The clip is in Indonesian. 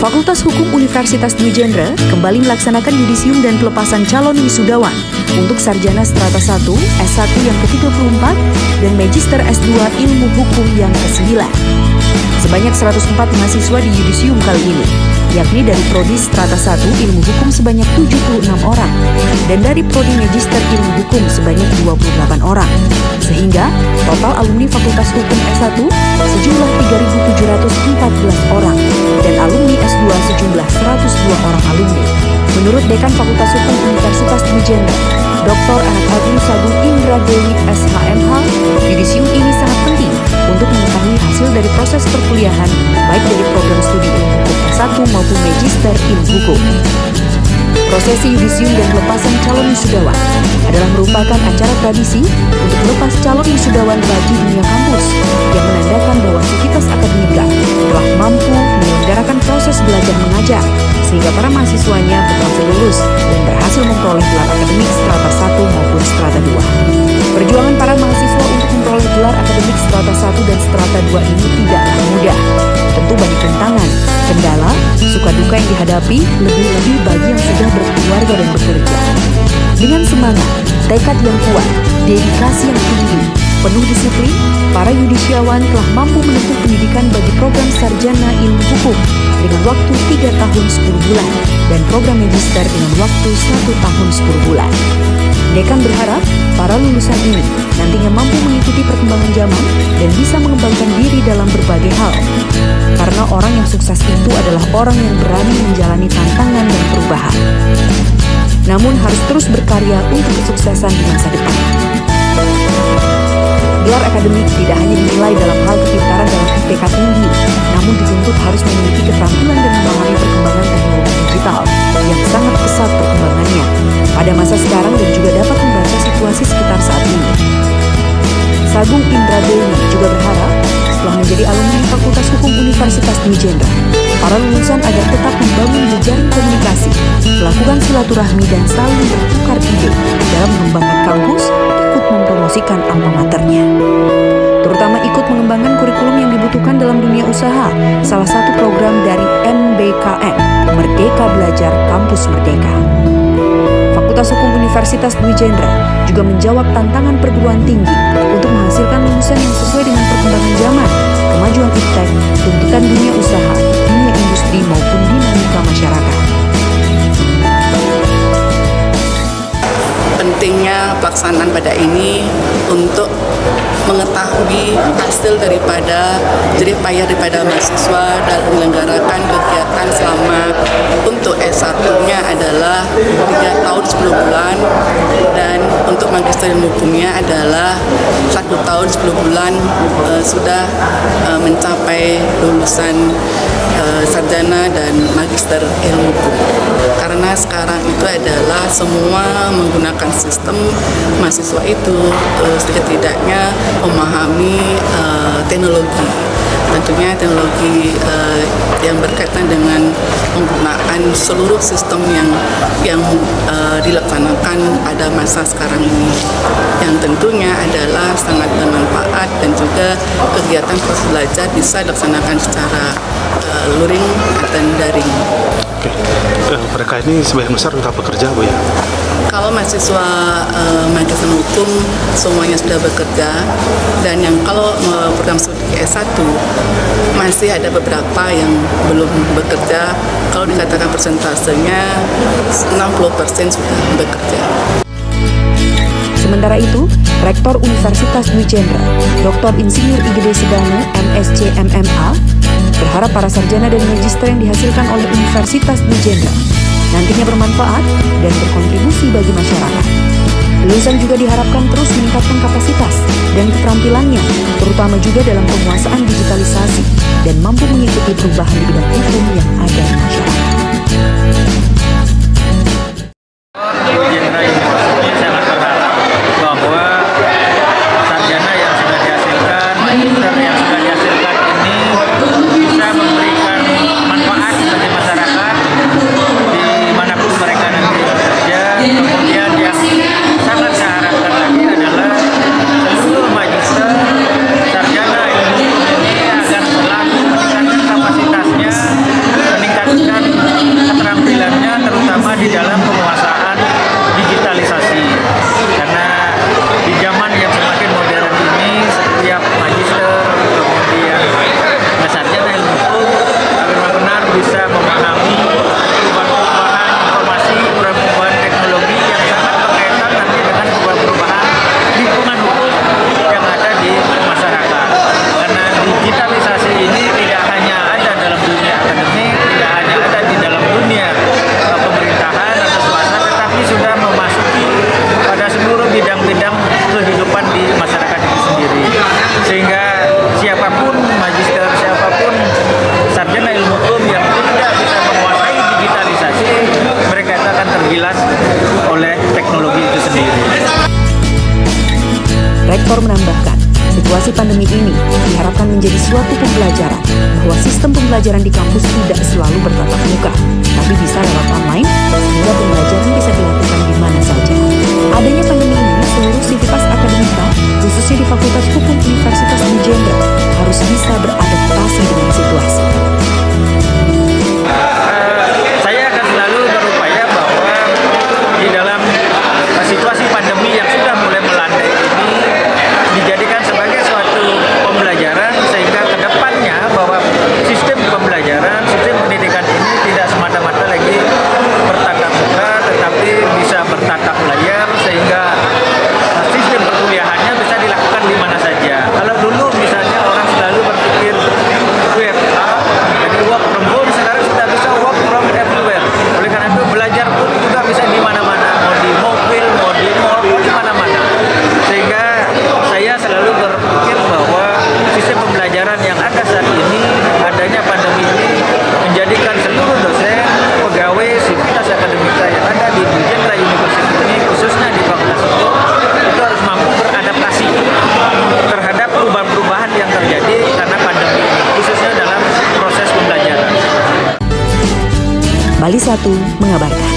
Fakultas Hukum Universitas Dwi Jendra kembali melaksanakan yudisium dan pelepasan calon wisudawan untuk sarjana strata 1, S1 yang ke-34, dan magister S2 ilmu hukum yang ke-9. Sebanyak 104 mahasiswa di yudisium kali ini, yakni dari Prodi strata 1 ilmu hukum sebanyak 76 orang, dan dari Prodi magister ilmu hukum sebanyak 28 orang. Sehingga total alumni Fakultas Hukum S1 sejumlah 3.714 orang, dan alumni S2 sejumlah 102 orang alumni. Menurut Dekan Fakultas Hukum Universitas Dwi Jendra, Dr. Anak Agung Sagung Indra Dewi SHMH, yudisium ini sangat penting untuk mengetahui hasil dari proses perkuliahan, baik dari program studi ilmu hukum S1 maupun magister ilmu hukum. Prosesi yudisium dan pelepasan calon wisudawan adalah merupakan acara tradisi untuk melepas calon wisudawan bagi dunia kampus yang menandakan bahwa sivitas akademika telah mampu menyelenggarakan proses belajar mengajar sehingga para mahasiswanya berhasil lulus dan berhasil memperoleh gelar akademik strata 1 maupun strata 2. Perjuangan para mahasiswa untuk memperoleh gelar akademik strata 1 dan strata 2 ini tidaklah mudah. Tentu banyak rintangan, kendala, suka duka yang dihadapi, lebih-lebih bagi yang sudah berkeluarga dan bekerja. Dengan semangat, tekad yang kuat, dedikasi yang tinggi, penuh disiplin, para yudisiawan telah mampu menempuh pendidikan bagi program sarjana ilmu hukum dengan waktu 3 tahun 10 bulan dan program magister dengan waktu 1 tahun 10 bulan. Dekan berharap para lulusan ini nantinya mampu mengikuti perkembangan zaman dan bisa mengembangkan diri dalam berbagai hal. Karena orang yang sukses itu adalah orang yang berani menjalani tantangan dan perubahan. Namun harus terus berkarya untuk kesuksesan di masa depan. Gelar akademik tidak hanya dinilai dalam hal kepintaran dalam IPK tinggi, namun dituntut harus memiliki keterampilan dan memahami perkembangan teknologi digital yang sangat pesat perkembangannya pada masa sekarang dan juga dapat membaca situasi sekitar saat ini. Sagung Indra Dewi juga berharap setelah menjadi alumni Fakultas Hukum Universitas Dwi Jendra, para lulusan agar tetap membangun jejaring komunikasi, melakukan silaturahmi dan saling bertukar ide dalam mengembangkan kampus, ikut mempromosikan alma maternya. Terutama ikut mengembangkan kurikulum yang dibutuhkan dalam dunia usaha, salah satu program dari MBKM, Merdeka Belajar Kampus Merdeka. Fakultas Hukum Universitas Dwi Jendra juga menjawab tantangan perguruan tinggi untuk menghasilkan lulusan yang sesuai dengan perkembangan zaman, kemajuan iptek, tuntutan dunia usaha, dunia industri maupun dinamika masyarakat. Pentingnya pelaksanaan pada ini untuk mengetahui hasil daripada jerih payah daripada mahasiswa dalam menyelenggarakan kegiatan selama untuk S1-nya adalah 3 tahun 10 bulan dan untuk magister ilmu hukumnya adalah 1 tahun 10 bulan sudah mencapai lulusan sarjana dan magister ilmu hukum. Karena sekarang itu adalah semua menggunakan sistem mahasiswa itu setidaknya memahami teknologi. Tentunya teknologi yang berkaitan dengan penggunaan seluruh sistem yang dilaksanakan pada masa sekarang ini, yang tentunya adalah sangat bermanfaat dan juga kegiatan proses belajar bisa dilaksanakan secara luring atau daring. Oke. Mereka ini sebagian besar sudah bekerja, Bu ya? Kalau mahasiswa magister hukum semuanya sudah bekerja, dan yang kalau program studi S1 masih ada beberapa yang belum bekerja. Kalau dikatakan persentasenya 60% sudah bekerja. Sementara itu, Rektor Universitas Dwi Jendra, Dr. Insinyur IGD Sedana, MSc MMA, berharap para sarjana dan magister yang dihasilkan oleh Universitas Dwi Jendra nantinya bermanfaat dan berkontribusi bagi masyarakat. Lulusan juga diharapkan terus meningkatkan kapasitas dan keterampilannya, terutama juga dalam penguasaan digitalisasi dan mampu mengikuti perubahan di bidang hukum yang ada di masyarakat. Kemudian yang sangat saya harapkan lagi adalah seluruh magister, sarjana itu sendiri. Rektor menambahkan, situasi pandemi ini diharapkan menjadi suatu pembelajaran bahwa sistem pembelajaran di kampus tidak selalu bertatap muka, tapi bisa lewat online sehingga pembelajaran bisa dilakukan di mana saja. Adanya pandemi ini, seluruh sivitas akademika, khususnya di Fakultas Hukum Universitas Wijendra, harus bisa beradaptasi dengan situasi. Saya akan selalu berupaya bahwa di dalam situasi pandemi yang sudah mulai melandai ini dijadikan sebagai suatu pembelajaran sehingga kedepannya bahwa sistem pembelajaran, sistem pendidikan ini tidak semata-mata lagi bertatap muka tetapi bisa bertatap layar sehingga sistem perkuliahannya bisa dilakukan di mana saja. Kalau dulu misalnya orang selalu berpikir WFH, jadi work from home, sekarang sudah bisa work from everywhere. Oleh karena itu belajar pun juga bisa di mana-mana, mau di mobil, mau di mall, mau di mana-mana. Sehingga saya selalu berpikir bahwa sistem pembelajaran yang ada saat ini, adanya pandemi ini menjadikan seluruh dosen, pegawai, sivitas akademika yang ada di Wijendra University ini, khususnya di Fakultas Hukum, itu harus mampu beradaptasi terhadap perubahan-perubahan yang terjadi karena pandemi ini, khususnya dalam proses pembelajaran. Bali 1 mengabarkan.